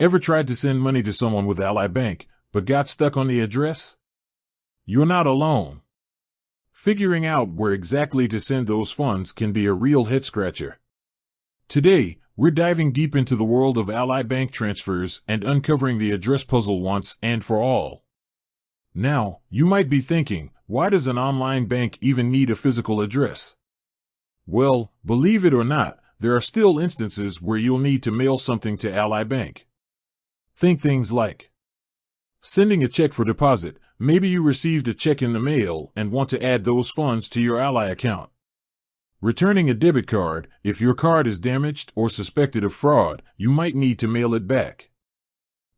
Ever tried to send money to someone with Ally Bank, but got stuck on the address? You're not alone. Figuring out where exactly to send those funds can be a real head-scratcher. Today, we're diving deep into the world of Ally Bank transfers and uncovering the address puzzle once and for all. Now, you might be thinking, why does an online bank even need a physical address? Well, believe it or not, there are still instances where you'll need to mail something to Ally Bank. Think things like sending a check for deposit. Maybe you received a check in the mail and want to add those funds to your Ally account. Returning a debit card. If your card is damaged or suspected of fraud, you might need to mail it back.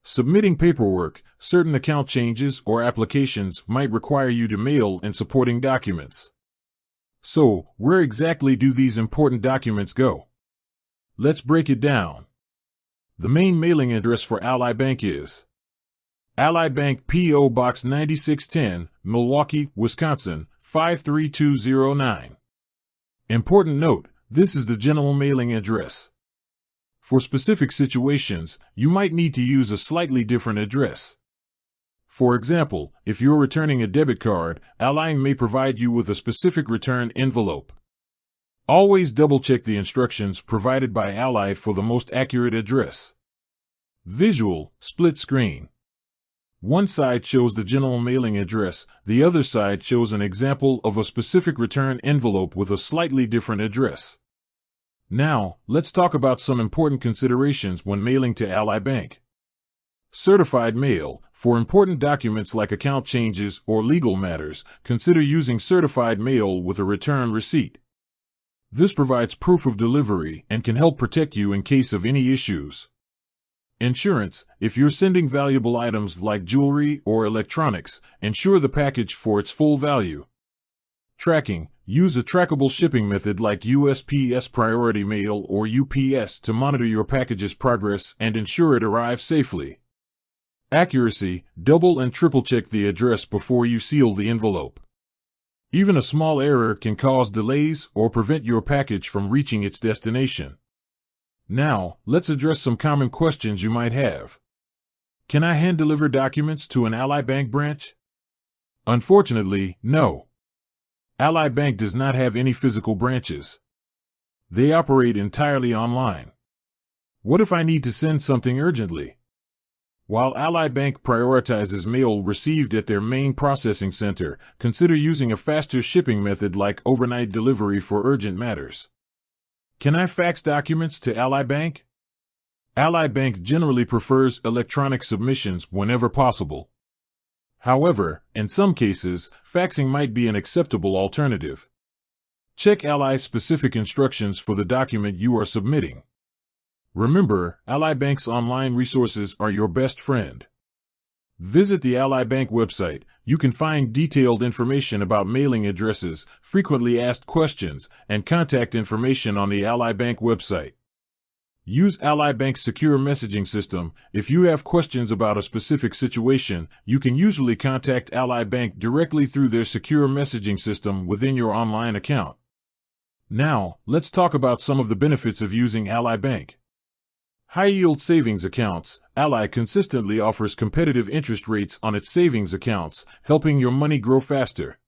Submitting paperwork. Certain account changes or applications might require you to mail and supporting documents. So, where exactly do these important documents go? Let's break it down. The main mailing address for Ally Bank is Ally Bank, P.O. Box 9610, Milwaukee, Wisconsin, 53209. Important note, this is the general mailing address. For specific situations, you might need to use a slightly different address. For example, if you're returning a debit card, Ally may provide you with a specific return envelope. Always double-check the instructions provided by Ally for the most accurate address. Visual, split screen. One side shows the general mailing address, the other side shows an example of a specific return envelope with a slightly different address. Now, let's talk about some important considerations when mailing to Ally Bank. Certified mail. For important documents like account changes or legal matters, consider using certified mail with a return receipt. This provides proof of delivery and can help protect you in case of any issues. Insurance. If you're sending valuable items like jewelry or electronics, insure the package for its full value. Tracking. Use a trackable shipping method like USPS Priority Mail or UPS to monitor your package's progress and ensure it arrives safely. Accuracy. Double and triple check the address before you seal the envelope. Even a small error can cause delays or prevent your package from reaching its destination. Now, let's address some common questions you might have. Can I hand-deliver documents to an Ally Bank branch? Unfortunately, no. Ally Bank does not have any physical branches. They operate entirely online. What if I need to send something urgently? While Ally Bank prioritizes mail received at their main processing center, consider using a faster shipping method like overnight delivery for urgent matters. Can I fax documents to Ally Bank? Ally Bank generally prefers electronic submissions whenever possible. However, in some cases, faxing might be an acceptable alternative. Check Ally's specific instructions for the document you are submitting. Remember, Ally Bank's online resources are your best friend. Visit the Ally Bank website. You can find detailed information about mailing addresses, frequently asked questions, and contact information on the Ally Bank website. Use Ally Bank's secure messaging system. If you have questions about a specific situation, you can usually contact Ally Bank directly through their secure messaging system within your online account. Now, let's talk about some of the benefits of using Ally Bank. High-yield savings accounts. Ally consistently offers competitive interest rates on its savings accounts, helping your money grow faster.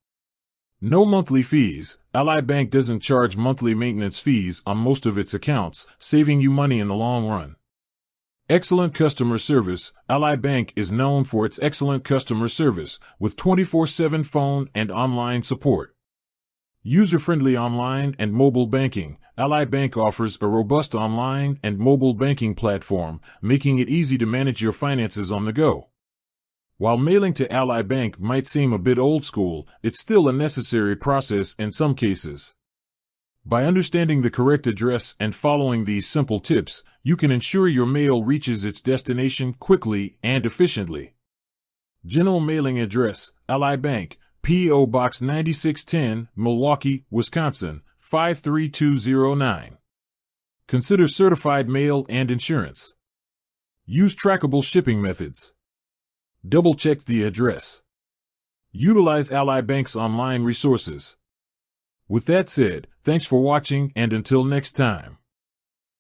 No monthly fees. Ally Bank doesn't charge monthly maintenance fees on most of its accounts, saving you money in the long run. Excellent customer service. Ally Bank is known for its excellent customer service, with 24/7 phone and online support. User-friendly online and mobile banking. Ally Bank offers a robust online and mobile banking platform, making it easy to manage your finances on the go. While mailing to Ally Bank might seem a bit old school, it's still a necessary process in some cases. By understanding the correct address and following these simple tips, you can ensure your mail reaches its destination quickly and efficiently. General mailing address, Ally Bank, P.O. Box 9610, Milwaukee, Wisconsin, 53209. Consider certified mail and insurance. Use trackable shipping methods. Double-check the address. Utilize Ally Bank's online resources. With that said, thanks for watching, and until next time.